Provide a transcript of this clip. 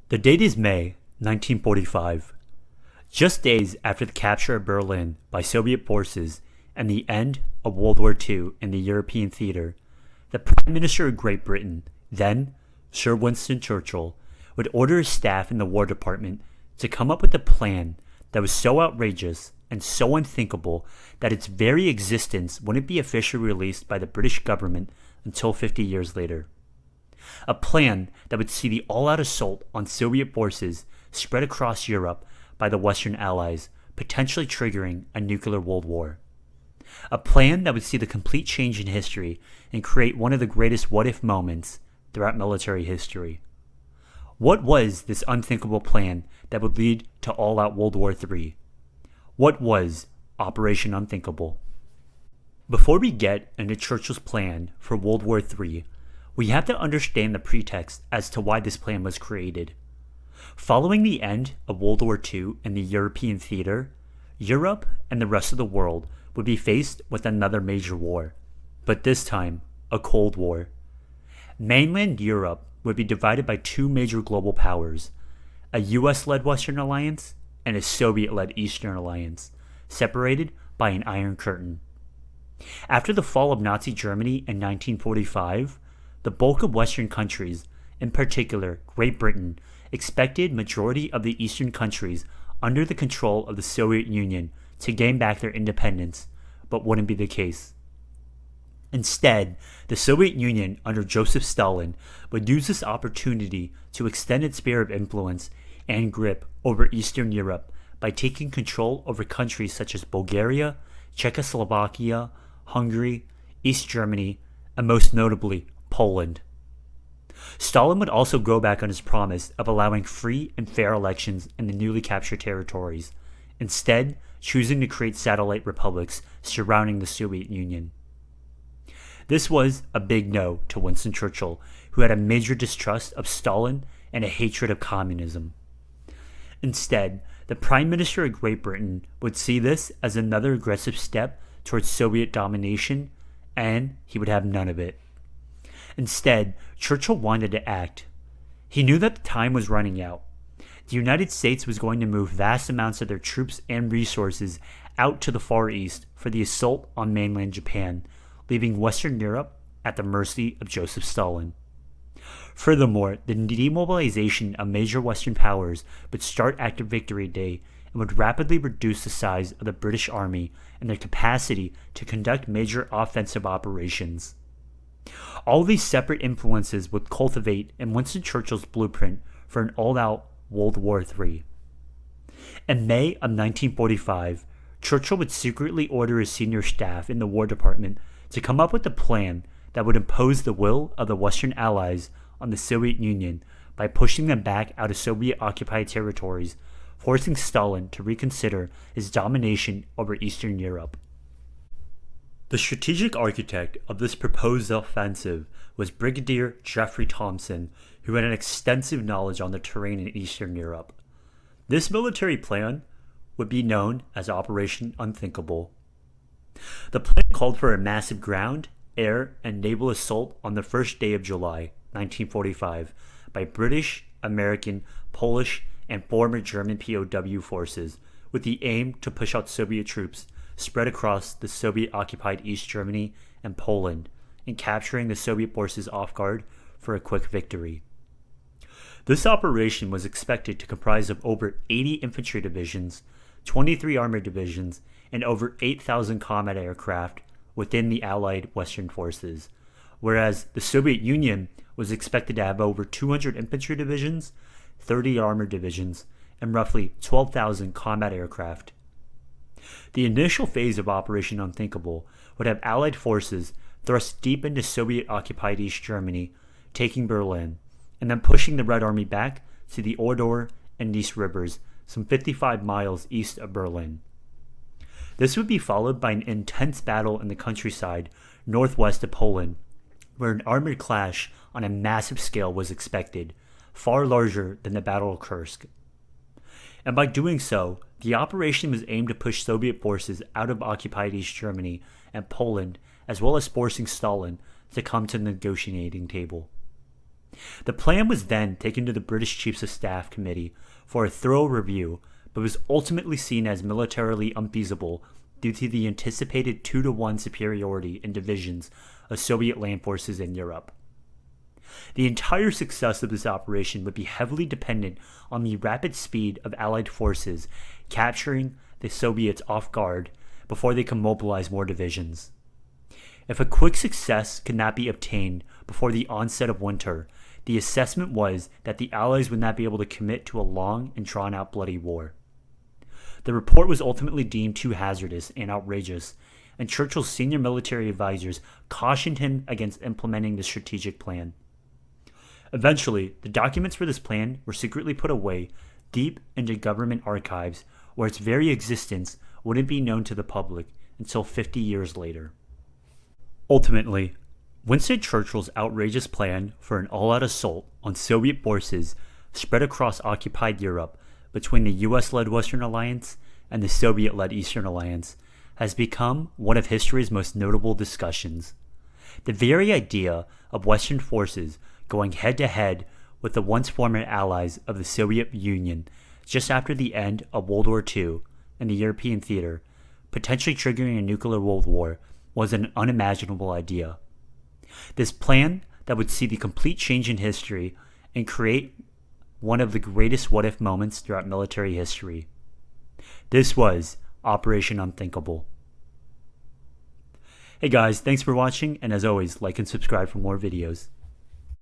The date is May 1945, just days after the capture of Berlin by Soviet forces and the end of World War II in the European theater. The Prime Minister of Great Britain, then Sir Winston Churchill, would order his staff in the War Department to come up with a plan that was so outrageous and so unthinkable that its very existence wouldn't be officially released by the British government until 50 years later. A plan that would see the all-out assault on Soviet forces spread across Europe by the Western Allies, potentially triggering a nuclear world war. A plan that would see the complete change in history and create one of the greatest what-if moments throughout military history. What was this unthinkable plan that would lead to all-out World War III? What was Operation Unthinkable? Before we get into Churchill's plan for World War III, we have to understand the pretext as to why this plan was created. Following the end of World War II in the European theater, Europe and the rest of the world would be faced with another major war, but this time, a Cold War. Mainland Europe would be divided by two major global powers, a US-led Western Alliance and a Soviet-led Eastern Alliance, separated by an Iron Curtain. After the fall of Nazi Germany in 1945, the bulk of Western countries, in particular Great Britain, expected majority of the Eastern countries under the control of the Soviet Union to gain back their independence, but wouldn't be the case. Instead, the Soviet Union under Joseph Stalin would use this opportunity to extend its sphere of influence and grip over Eastern Europe by taking control over countries such as Bulgaria, Czechoslovakia, Hungary, East Germany, and most notably, Poland. Stalin would also go back on his promise of allowing free and fair elections in the newly captured territories, instead choosing to create satellite republics surrounding the Soviet Union. This was a big no to Winston Churchill, who had a major distrust of Stalin and a hatred of communism. Instead, the Prime Minister of Great Britain would see this as another aggressive step towards Soviet domination, and he would have none of it. Instead, Churchill wanted to act. He knew that the time was running out. The United States was going to move vast amounts of their troops and resources out to the Far East for the assault on mainland Japan, leaving Western Europe at the mercy of Joseph Stalin. Furthermore, the demobilization of major Western powers would start after Victory Day and would rapidly reduce the size of the British Army and their capacity to conduct major offensive operations. All these separate influences would cultivate in Winston Churchill's blueprint for an all-out World War III. In May of 1945, Churchill would secretly order his senior staff in the War Department to come up with a plan that would impose the will of the Western Allies on the Soviet Union by pushing them back out of Soviet-occupied territories, forcing Stalin to reconsider his domination over Eastern Europe. The strategic architect of this proposed offensive was Brigadier Geoffrey Thompson, who had an extensive knowledge on the terrain in Eastern Europe. This military plan would be known as Operation Unthinkable. The plan called for a massive ground, air, and naval assault on the first day of July 1945 by British, American, Polish, and former German POW forces, with the aim to push out Soviet troops spread across the Soviet-occupied East Germany and Poland, and capturing the Soviet forces off guard for a quick victory. This operation was expected to comprise of over 80 infantry divisions, 23 armored divisions, and over 8,000 combat aircraft within the Allied Western forces, whereas the Soviet Union was expected to have over 200 infantry divisions, 30 armored divisions, and roughly 12,000 combat aircraft. The initial phase of Operation Unthinkable would have Allied forces thrust deep into Soviet-occupied East Germany, taking Berlin, and then pushing the Red Army back to the Oder and Neisse rivers, some 55 miles east of Berlin. This would be followed by an intense battle in the countryside northwest of Poland, where an armored clash on a massive scale was expected, far larger than the Battle of Kursk. And by doing so, the operation was aimed to push Soviet forces out of occupied East Germany and Poland, as well as forcing Stalin to come to the negotiating table. The plan was then taken to the British Chiefs of Staff Committee for a thorough review, but was ultimately seen as militarily unfeasible due to the anticipated 2-to-1 superiority in divisions of Soviet land forces in Europe. The entire success of this operation would be heavily dependent on the rapid speed of Allied forces capturing the Soviets off guard before they could mobilize more divisions. If a quick success could not be obtained before the onset of winter, the assessment was that the Allies would not be able to commit to a long and drawn-out bloody war. The report was ultimately deemed too hazardous and outrageous, and Churchill's senior military advisors cautioned him against implementing the strategic plan. Eventually, the documents for this plan were secretly put away deep into government archives, where its very existence wouldn't be known to the public until 50 years later. Ultimately, Winston Churchill's outrageous plan for an all-out assault on Soviet forces spread across occupied Europe between the US-led Western Alliance and the Soviet-led Eastern Alliance has become one of history's most notable discussions. The very idea of Western forces going head-to-head with the once former allies of the Soviet Union just after the end of World War II in the European theater, potentially triggering a nuclear world war, was an unimaginable idea. This plan that would see the complete change in history and create one of the greatest what-if moments throughout military history. This was Operation Unthinkable. Hey guys, thanks for watching, and as always, like and subscribe for more videos.